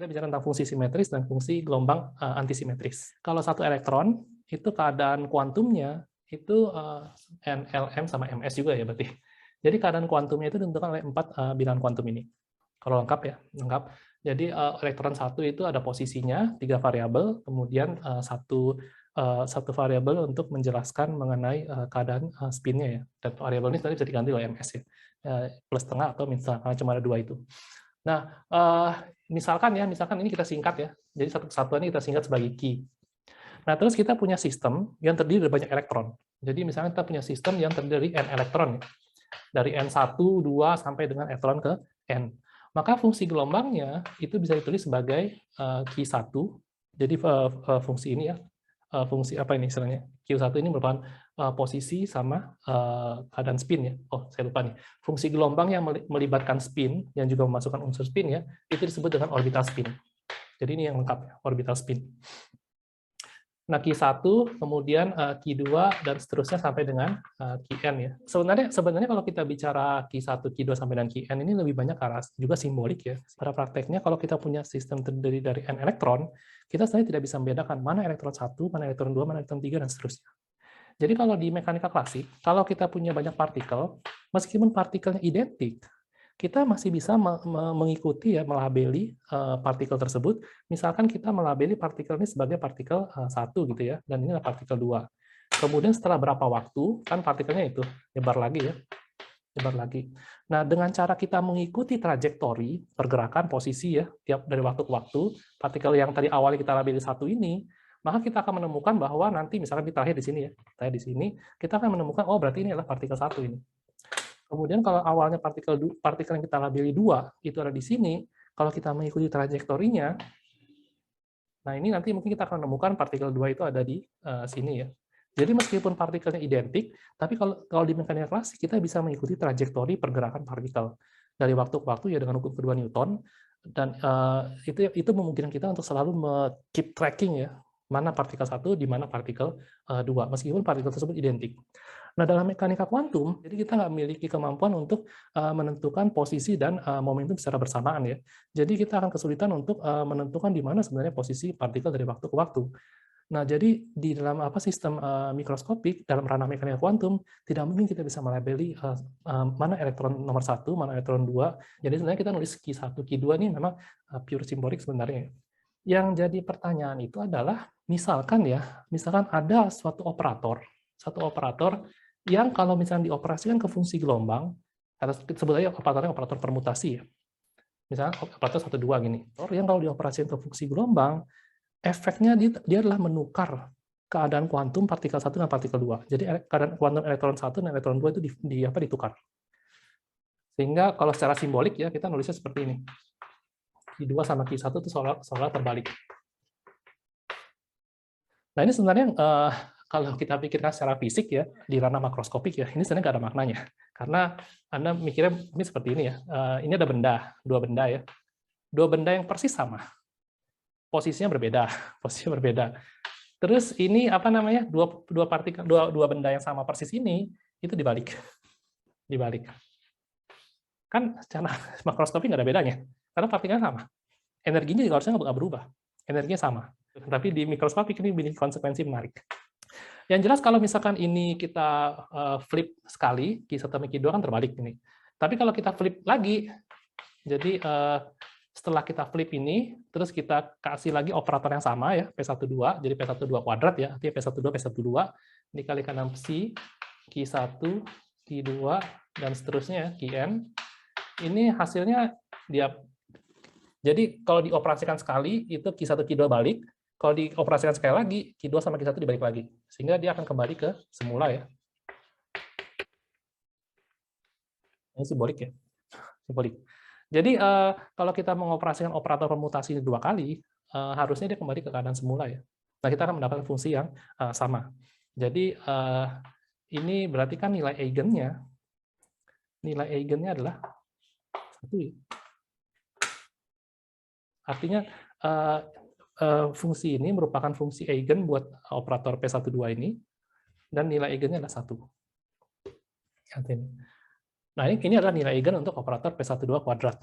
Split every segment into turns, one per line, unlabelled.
kita bicara tentang fungsi simetris dan fungsi gelombang antisimetris. Kalau satu elektron, itu keadaan kuantumnya itu NLM sama MS juga ya berarti. Jadi keadaan kuantumnya itu ditentukan oleh 4 bilangan kuantum ini. Kalau lengkap ya, lengkap. Jadi elektron satu itu ada posisinya, 3 variabel, kemudian satu variabel untuk menjelaskan mengenai keadaan spinnya ya. Dan variabel ini sebenarnya bisa diganti oleh MS ya, plus setengah atau minus setengah, karena cuma ada 2 itu. Nah, misalkan ini kita singkat ya. Jadi satu kesatuan ini kita singkat sebagai Q. Nah, terus kita punya sistem yang terdiri dari banyak elektron. Jadi misalnya kita punya sistem yang terdiri dari N elektron ya. Dari N1, 2 sampai dengan elektron ke N. Maka fungsi gelombangnya itu bisa ditulis sebagai Q1. Jadi fungsi ini ya, fungsi apa ini istilahnya? Q1 ini merupakan posisi sama keadaan spin ya. Oh, saya lupa nih. Fungsi gelombang yang melibatkan spin yang juga memasukkan unsur spin ya, itu disebut dengan orbital spin. Jadi ini yang lengkap ya, orbital spin. Nah, Q1, kemudian Q2 dan seterusnya sampai dengan Qn ya. Sebenarnya kalau kita bicara Q1, Q2 sampai dengan Qn ini lebih banyak arah juga simbolik ya. Pada prakteknya kalau kita punya sistem terdiri dari n elektron, kita sebenarnya tidak bisa membedakan mana elektron 1, mana elektron 2, mana elektron 3 dan seterusnya. Jadi kalau di mekanika klasik, kalau kita punya banyak partikel, meskipun partikelnya identik, kita masih bisa mengikuti ya, melabeli partikel tersebut. Misalkan kita melabeli partikel ini sebagai partikel 1 gitu ya, dan ini adalah partikel 2. Kemudian setelah berapa waktu, kan partikelnya itu nyebar lagi ya, nyebar lagi. Nah, dengan cara kita mengikuti trajektori pergerakan posisi ya, tiap dari waktu ke waktu, partikel yang tadi awalnya kita labeli 1 ini, maka kita akan menemukan bahwa nanti misalkan di terakhir di sini ya, kita akan menemukan oh berarti ini adalah partikel 1 ini. Kemudian kalau awalnya partikel yang kita labeli 2 itu ada di sini, kalau kita mengikuti trajektorinya, nah ini nanti mungkin kita akan menemukan partikel 2 itu ada di sini ya. Jadi meskipun partikelnya identik, tapi kalau di mekanika klasik kita bisa mengikuti trajektori pergerakan partikel dari waktu ke waktu ya dengan hukum kedua Newton, dan itu memungkinkan kita untuk selalu keep tracking ya, mana partikel 1 di mana partikel 2 meskipun partikel tersebut identik. Nah, dalam mekanika kuantum, jadi kita nggak memiliki kemampuan untuk menentukan posisi dan momentum secara bersamaan ya. Jadi kita akan kesulitan untuk menentukan di mana sebenarnya posisi partikel dari waktu ke waktu. Nah, jadi di dalam sistem mikroskopik dalam ranah mekanika kuantum tidak mungkin kita bisa melabeli mana elektron nomor 1, mana elektron 2. Jadi sebenarnya kita nulis Q1, Q2 ini memang pure simbolik sebenarnya. Yang jadi pertanyaan itu adalah misalkan ada satu operator yang kalau misalnya dioperasikan ke fungsi gelombang, sebetulnya operatornya operator permutasi ya. Misalnya operator 1, 2 gini. Yang kalau dioperasikan ke fungsi gelombang, efeknya dia adalah menukar keadaan kuantum partikel 1 dan partikel 2. Jadi keadaan kuantum elektron 1 dan elektron 2 itu ditukar. Sehingga kalau secara simbolik ya kita nulisnya seperti ini. Q2 sama Q1 itu seolah terbalik. Nah, ini sebenarnya kalau kita pikirkan secara fisik ya, di ranah makroskopik ya, ini sebenarnya nggak ada maknanya. Karena Anda mikirnya ini seperti ini ya, ini ada dua benda ya. Dua benda yang persis sama. Posisinya berbeda. Terus ini dua benda yang sama persis ini, itu dibalik. Kan secara makroskopik nggak ada bedanya, karena partikelnya sama. Energinya juga harusnya nggak berubah. Energinya sama. Tapi di mikroskopik ini memiliki konsekuensi menarik. Yang jelas kalau misalkan ini kita flip sekali, Q1 sama Q2 kan terbalik ini. Tapi kalau kita flip lagi, jadi setelah kita flip ini, terus kita kasih lagi operator yang sama ya, P12, jadi P12 kuadrat ya, artinya P12, dikalikan 6 Q1, Q2, dan seterusnya, Qn. Ini hasilnya jadi kalau dioperasikan sekali, itu Q1, Q2 balik. Kalau dioperasikan sekali lagi, Q2 sama Q1 dibalik lagi. Sehingga dia akan kembali ke semula ya. Ini simbolik ya. Simbolik. Jadi kalau kita mengoperasikan operator permutasi 2 kali, harusnya dia kembali ke keadaan semula ya. Nah, kita akan mendapatkan fungsi yang sama. Jadi ini berarti kan nilai eigennya adalah 1 ya. Artinya fungsi ini merupakan fungsi eigen buat operator P12 ini, dan nilai eigennya adalah 1. Nah, ini adalah nilai eigen untuk operator P12 kuadrat.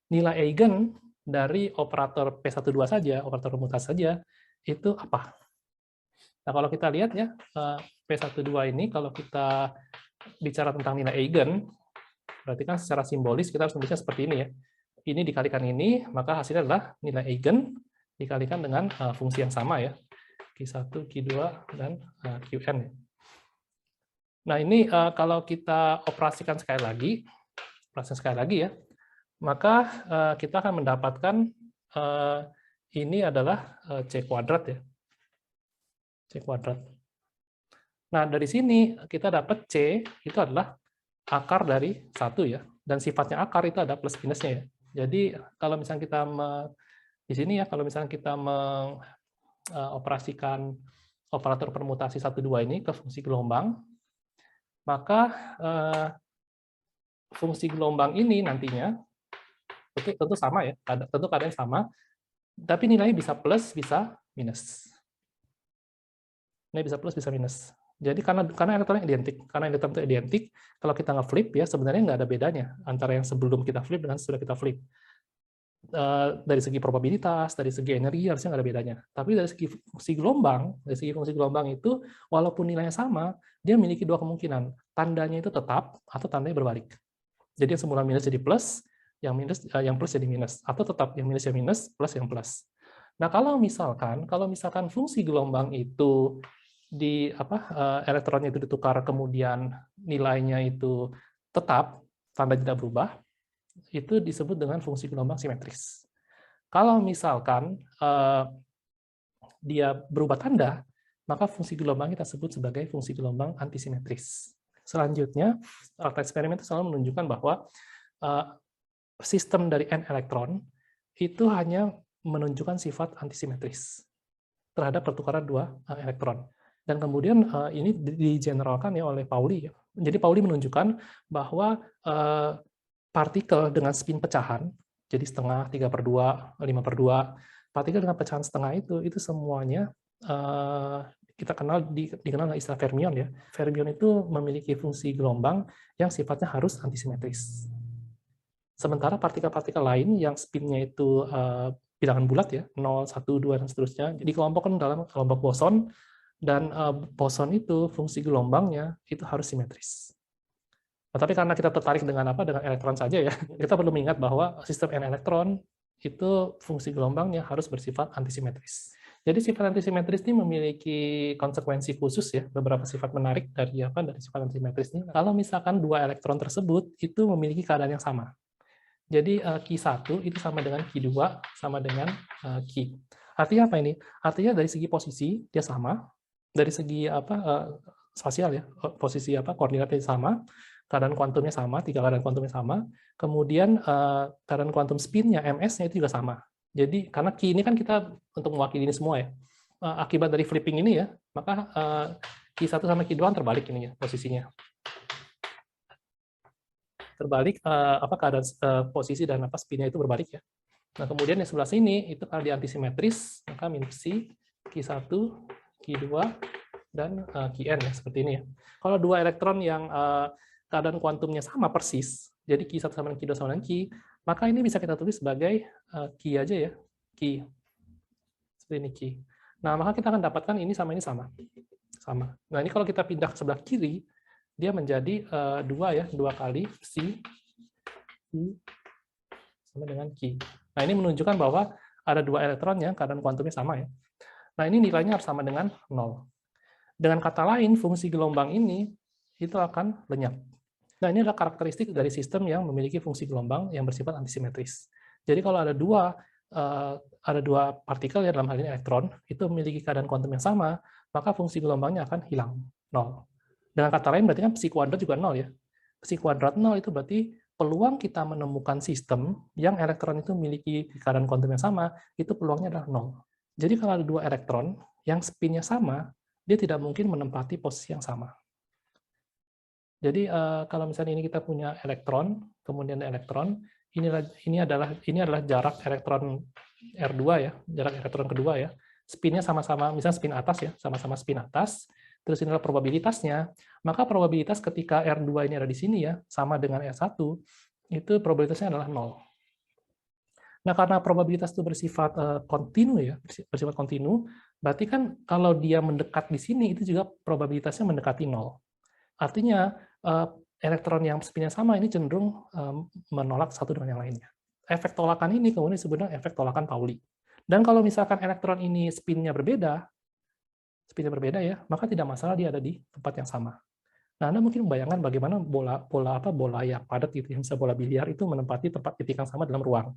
Nilai eigen dari operator P12 saja, operator permutasi saja, itu apa? Nah, kalau kita lihat ya, P12 ini kalau kita bicara tentang nilai eigen, berarti kan secara simbolis kita harus membaca seperti ini ya. Ini dikalikan ini, maka hasilnya adalah nilai eigen dikalikan dengan fungsi yang sama ya, Q1, Q2, dan Qn. Nah, ini kalau kita operasikan sekali lagi ya, maka kita akan mendapatkan ini adalah C kuadrat ya. C kuadrat. Nah, dari sini kita dapat C itu adalah akar dari 1 ya, dan sifatnya akar itu ada plus minusnya ya. Jadi kalau misalnya kita di sini ya, kalau misalnya kita mengoperasikan operator permutasi 1, 2 ini ke fungsi gelombang, maka fungsi gelombang ini nantinya tentu sama ya, tentu keadaan sama, tapi nilainya bisa plus, bisa minus. Ini bisa plus, bisa minus. Jadi karena elektronnya identik, karena elektron itu identik, kalau kita nge-flip ya sebenarnya nggak ada bedanya antara yang sebelum kita flip dengan sesudah kita flip. Dari segi probabilitas, dari segi energi harusnya nggak ada bedanya. Tapi dari segi fungsi gelombang itu walaupun nilainya sama, dia memiliki dua kemungkinan. Tandanya itu tetap atau tandanya berbalik. Jadi yang semula minus jadi plus, yang plus jadi minus, atau tetap yang minus jadi minus, plus yang plus. Nah, kalau misalkan fungsi gelombang itu elektronnya itu ditukar, kemudian nilainya itu tetap, tanda tidak berubah, itu disebut dengan fungsi gelombang simetris. Kalau misalkan dia berubah tanda, maka fungsi gelombang kita sebut sebagai fungsi gelombang antisimetris. Selanjutnya, praktek eksperimen itu selalu menunjukkan bahwa sistem dari n elektron itu hanya menunjukkan sifat antisimetris terhadap pertukaran dua elektron. Dan kemudian ini digeneralkan ya oleh Pauli. Jadi Pauli menunjukkan bahwa partikel dengan spin pecahan, jadi setengah, 3/2, 5/2, partikel dengan pecahan setengah itu semuanya kita dikenal dengan istilah fermion ya. Fermion itu memiliki fungsi gelombang yang sifatnya harus antisimetris. Sementara partikel-partikel lain yang spinnya itu bilangan bulat ya, 0, 1, 2, dan seterusnya, dikelompokkan dalam kelompok boson, dan boson itu fungsi gelombangnya itu harus simetris. Nah, tapi karena kita tertarik dengan elektron saja ya, kita perlu mengingat bahwa sistem n elektron itu fungsi gelombangnya harus bersifat antisimetris. Jadi sifat antisimetris ini memiliki konsekuensi khusus ya, beberapa sifat menarik dari sifat antisimetris ini. Kalau misalkan dua elektron tersebut itu memiliki keadaan yang sama. Jadi Q1 itu sama dengan Q2 sama dengan Q. Artinya apa ini? Artinya dari segi posisi dia sama, dari segi spasial ya, posisi koordinatnya sama, keadaan kuantumnya sama, 3 keadaan kuantumnya sama, kemudian keadaan kuantum spinnya, ms-nya itu juga sama. Jadi karena Q ini kan kita untuk mewakili ini semua ya, akibat dari flipping ini ya, maka Q1 sama Q2 terbalik ini ya posisinya. Terbalik keadaan posisi dan spinnya itu berbalik ya. Nah, kemudian yang sebelah sini itu kalau di antisimetris, maka minus C, Q1, Q2, dan Qn ya, seperti ini ya. Kalau dua elektron yang keadaan kuantumnya sama persis, jadi Q1 sama dengan Q2 sama dengan Q, maka ini bisa kita tulis sebagai Q aja ya, Q. Seperti ini Q. Nah, maka kita akan dapatkan ini sama. Nah, ini kalau kita pindah ke sebelah kiri, dia menjadi 2 kali C sama dengan Q. Nah, ini menunjukkan bahwa ada 2 elektron yang keadaan kuantumnya sama ya. Nah, ini nilainya harus sama dengan 0. Dengan kata lain, fungsi gelombang ini itu akan lenyap. Nah, ini adalah karakteristik dari sistem yang memiliki fungsi gelombang yang bersifat antisimetris. Jadi kalau ada dua partikel ya, dalam hal ini elektron, itu memiliki keadaan kuantum yang sama, maka fungsi gelombangnya akan hilang, 0. Dengan kata lain berarti kan psi kuadrat juga 0 ya. Psi kuadrat 0 itu berarti peluang kita menemukan sistem yang elektron itu memiliki keadaan kuantum yang sama, itu peluangnya adalah 0. Jadi kalau ada 2 elektron yang spinnya sama, dia tidak mungkin menempati posisi yang sama. Jadi kalau misalnya ini kita punya elektron, kemudian elektron, ini adalah jarak elektron R2 ya, jarak elektron kedua ya. Spinnya sama-sama, misalnya spin atas ya, sama-sama spin atas. Terus ini adalah probabilitasnya. Maka probabilitas ketika R2 ini ada di sini ya, sama dengan R1, itu probabilitasnya adalah 0. Nah, karena probabilitas itu bersifat kontinu ya, bersifat kontinu, berarti kan kalau dia mendekat di sini itu juga probabilitasnya mendekati nol. Artinya elektron yang spinnya sama ini cenderung menolak satu dengan yang lainnya. Efek tolakan ini kemudian disebut dengan efek tolakan Pauli. Dan kalau misalkan elektron ini spinnya berbeda ya, maka tidak masalah dia ada di tempat yang sama. Nah, Anda mungkin membayangkan bagaimana bola yang padat gitu, yang bisa bola biliar itu menempati tempat titik yang sama dalam ruang.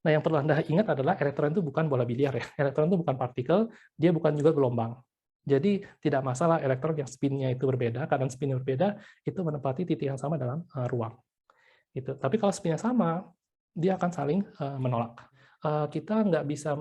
Nah, yang perlu Anda ingat adalah elektron itu bukan bola biliar ya. Elektron itu bukan partikel, dia bukan juga gelombang. Jadi tidak masalah elektron yang spinnya itu berbeda, keadaan spinnya berbeda, itu menempati titik yang sama dalam ruang. Gitu. Tapi kalau spinnya sama, dia akan saling menolak. Kita nggak bisa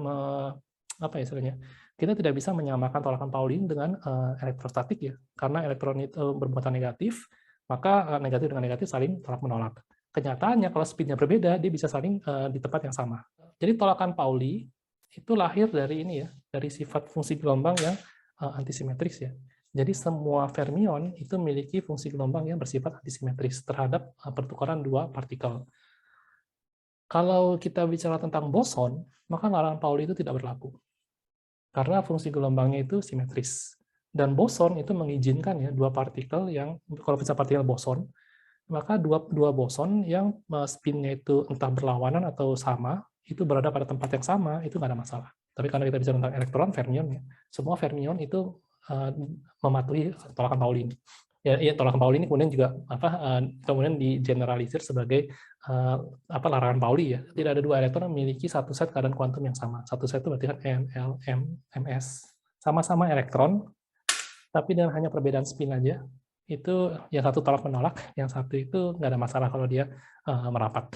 apa ya istilahnya? Kita tidak bisa menyamakan tolakan Pauli dengan elektrostatik ya, karena elektron itu bermuatan negatif, maka negatif dengan negatif saling tolak menolak. Kenyataannya kalau spinnya berbeda, dia bisa saling di tempat yang sama. Jadi tolakan Pauli itu lahir dari ini ya, dari sifat fungsi gelombang yang antisimetris ya. Jadi semua fermion itu memiliki fungsi gelombang yang bersifat antisimetris terhadap pertukaran dua partikel. Kalau kita bicara tentang boson, maka larangan Pauli itu tidak berlaku. Karena fungsi gelombangnya itu simetris. Dan boson itu mengizinkan ya dua partikel yang, kalau bisa partikel boson, maka dua boson yang spinnya itu entah berlawanan atau sama, itu berada pada tempat yang sama, itu nggak ada masalah. Tapi karena kita bicara tentang elektron, fermion, ya, semua fermion itu mematuhi tolakan Pauli ini. Ya, tolakan Pauli ini kemudian juga kemudian digeneralisir sebagai larangan Pauli ya. Tidak ada dua elektron yang memiliki satu set keadaan kuantum yang sama. Satu set itu berarti kan N, L, M, MS. Sama-sama elektron, tapi dengan hanya perbedaan spin aja. Itu yang satu tolak menolak, yang satu itu nggak ada masalah kalau dia merapat.